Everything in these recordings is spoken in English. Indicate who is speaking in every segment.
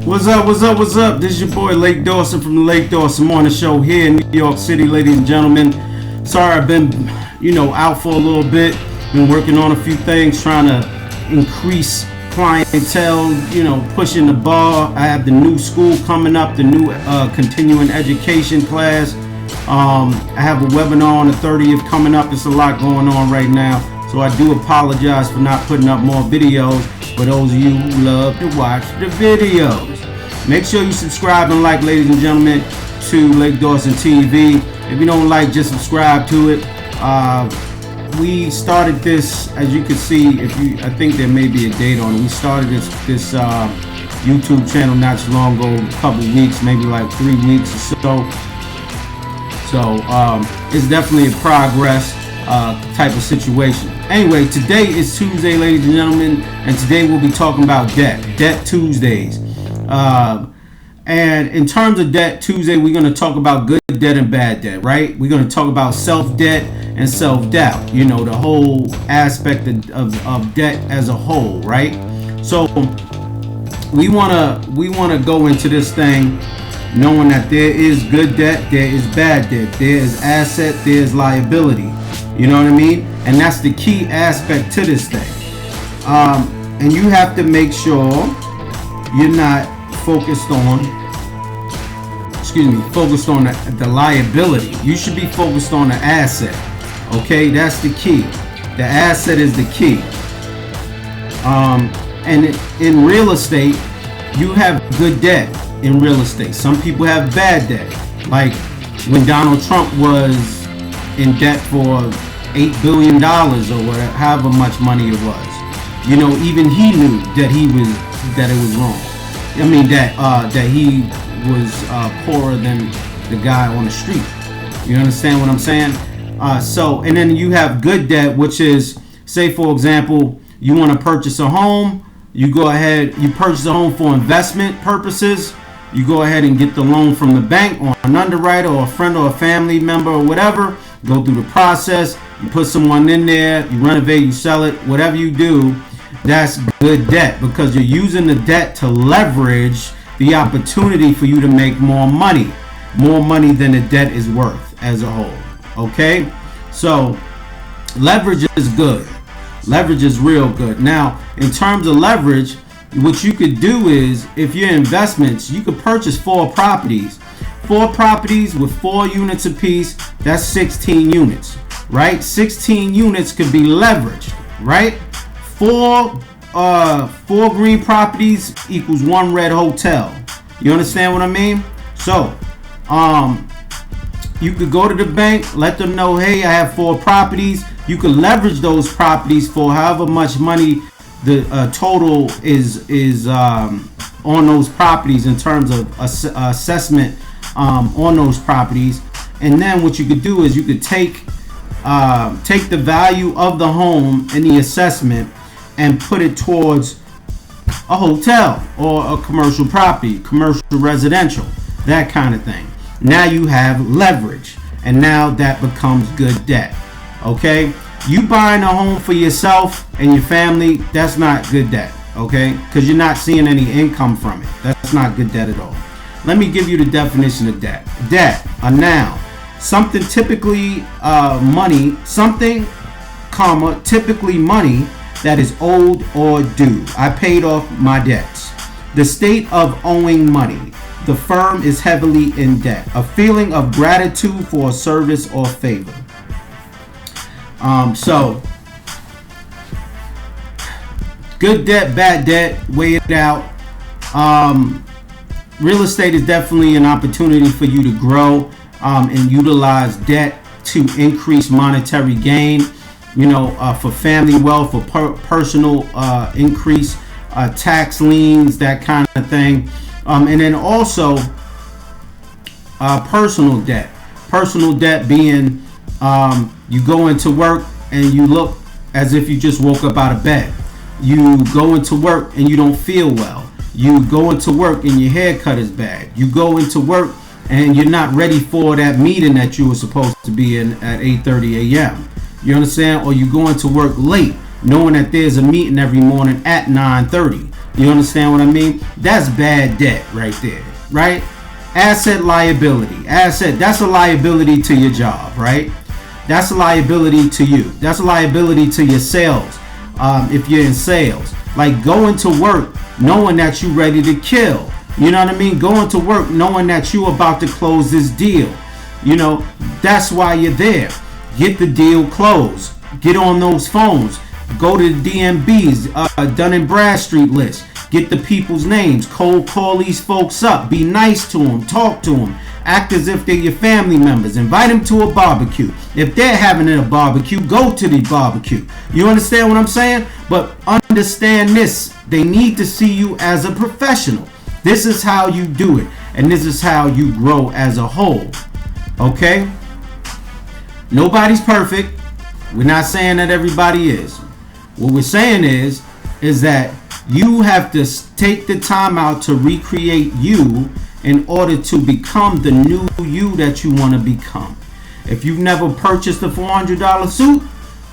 Speaker 1: What's up? What's up? What's up? This is your boy Lake Dawson from the Lake Dawson Morning Show here in New York City, ladies and gentlemen. Sorry I've been, out for a little bit. Been working on a few things, trying to increase clientele, pushing the bar. I have the new school coming up, the new continuing education class. I have a webinar on the 30th coming up. It's a lot going on right now. So I do apologize for not putting up more videos for those of you who love to watch the videos. Make sure you subscribe and like, ladies and gentlemen, to Lake Dawson TV. If you don't like, just subscribe to it. We started this, as you can see, I think there may be a date on it. We started this YouTube channel not too long ago, a couple weeks, maybe like 3 weeks or so. So it's definitely a progress type of situation. Anyway, today is Tuesday, ladies and gentlemen, and today we'll be talking about Debt Tuesdays. And in terms of Debt Tuesday, we're going to talk about good debt and bad debt, right? We're going to talk about self-debt and self-doubt, the whole aspect of debt as a whole, right? So we want to go into this thing knowing that there is good debt, there is bad debt, there is asset, there is liability. You know what I mean? And that's the key aspect to this thing. And you have to make sure you're not focused on the liability. You should be focused on the asset. Okay, that's the key. The asset is the key. And in real estate, you have good debt in real estate. Some people have bad debt. Like when Donald Trump was in debt for $8 billion or whatever, however much money it was. Even he knew that it was wrong. I mean that he was poorer than the guy on the street. You understand what I'm saying? And then you have good debt, which is, say for example, you want to purchase a home. You go ahead, you purchase a home for investment purposes. You go ahead and get the loan from the bank or an underwriter or a friend or a family member or whatever. Go through the process. You put someone in there. You renovate. You sell it. Whatever you do, that's good debt because you're using the debt to leverage the opportunity for you to make more money than the debt is worth as a whole. Okay, so leverage is good. Leverage is real good. Now, in terms of leverage, what you could do is, if your investments, you could purchase 4 properties. 4 properties with 4 units apiece, that's 16 units, right? 16 units could be leveraged, right? 4 green properties equals 1 red hotel. You understand what I mean? So, you could go to the bank, let them know, hey, I have 4 properties. You could leverage those properties for however much money the total is on those properties in terms of assessment on those properties. And then what you could do is you could take the value of the home and the assessment and put it towards a hotel or a commercial property, commercial residential, that kind of thing. Now you have leverage, and now that becomes good debt. Okay, you buying a home for yourself and your family, that's not good debt. Okay, because you're not seeing any income from it. That's not good debt at all. Let me give you the definition of debt. Debt, a noun, something typically money, something, comma, typically money that is owed or due. I paid off my debts. The state of owing money. The firm is heavily in debt. A feeling of gratitude for a service or favor. So, good debt, bad debt, weigh it out. Real estate is definitely an opportunity for you to grow and utilize debt to increase monetary gain, for family wealth, for personal increase, tax liens, that kind of thing. And then also personal debt. Personal debt being you go into work and you look as if you just woke up out of bed. You go into work and you don't feel well. You go into work and your haircut is bad. You go into work and you're not ready for that meeting that you were supposed to be in at 8:30 a.m. You understand? Or you go into work late knowing that there's a meeting every morning at 9:30. You understand what I mean? That's bad debt right there, right? Asset liability. Asset, that's a liability to your job, right? That's a liability to you. That's a liability to your sales. If you're in sales, like going to work knowing that you're ready to kill. You know what I mean? Going to work knowing that you're about to close this deal. You know, that's why you're there. Get the deal closed. Get on those phones. Go to the DMBs, Dun & Bradstreet list. Get the people's names. Cold call these folks up. Be nice to them. Talk to them. Act as if they're your family members. Invite them to a barbecue. If they're having a barbecue, go to the barbecue. You understand what I'm saying? But understand this. They need to see you as a professional. This is how you do it. And this is how you grow as a whole. Okay? Nobody's perfect. We're not saying that everybody is. What we're saying is that you have to take the time out to recreate you in order to become the new you that you want to become. If you've never purchased a $400 suit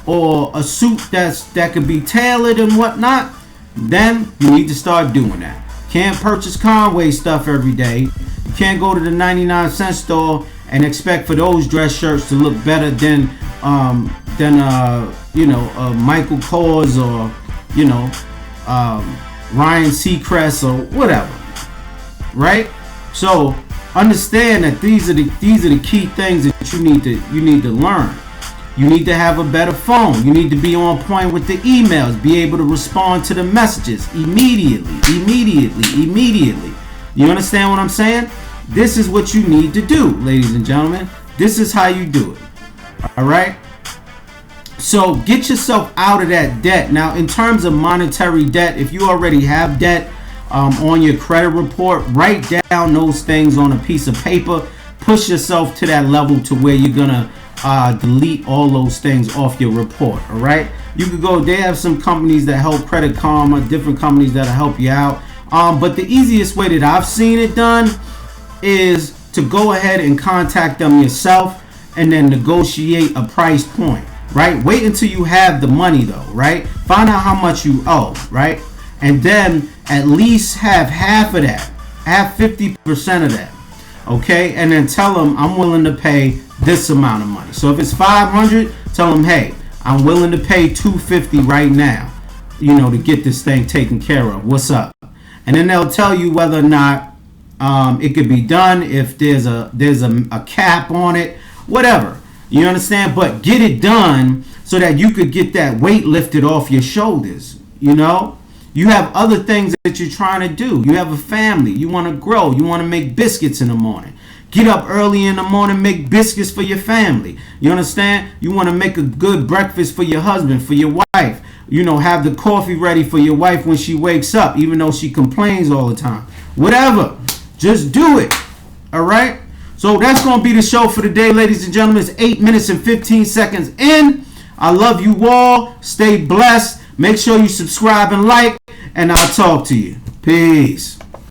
Speaker 1: or a suit that could be tailored and whatnot, then you need to start doing that. Can't purchase Conway stuff every day. You can't go to the 99-cent store and expect for those dress shirts to look better than Michael Kors or Ryan Seacrest or whatever, right? So understand that these are the key things that you need to learn. You need to have a better phone. You need to be on point with the emails. Be able to respond to the messages immediately. You understand what I'm saying? This is what you need to do, ladies and gentlemen. This is how you do it. All right? So get yourself out of that debt. Now, in terms of monetary debt, if you already have debt on your credit report, write down those things on a piece of paper. Push yourself to that level to where you're going to delete all those things off your report. All right? You could go, they have some companies that help, Credit Karma, different companies that'll help you out. But the easiest way that I've seen it done is to go ahead and contact them yourself and then negotiate a price point. Right? Wait until you have the money though, right? Find out how much you owe, right? And then at least have half of that. Have 50% of that. Okay? And then tell them I'm willing to pay this amount of money. So if it's $500, tell them, hey, I'm willing to pay $250 right now, to get this thing taken care of. What's up? And then they'll tell you whether or not it could be done, if there's a cap on it, whatever. You understand? But get it done so that you could get that weight lifted off your shoulders. You have other things that you're trying to do. You have a family. You want to grow. You want to make biscuits in the morning. Get up early in the morning, make biscuits for your family. You understand? You want to make a good breakfast for your husband, for your wife. Have the coffee ready for your wife when she wakes up, even though she complains all the time. Whatever. Just do it. All right? So that's going to be the show for today, ladies and gentlemen. It's 8 minutes and 15 seconds in. I love you all. Stay blessed. Make sure you subscribe and like, and I'll talk to you. Peace.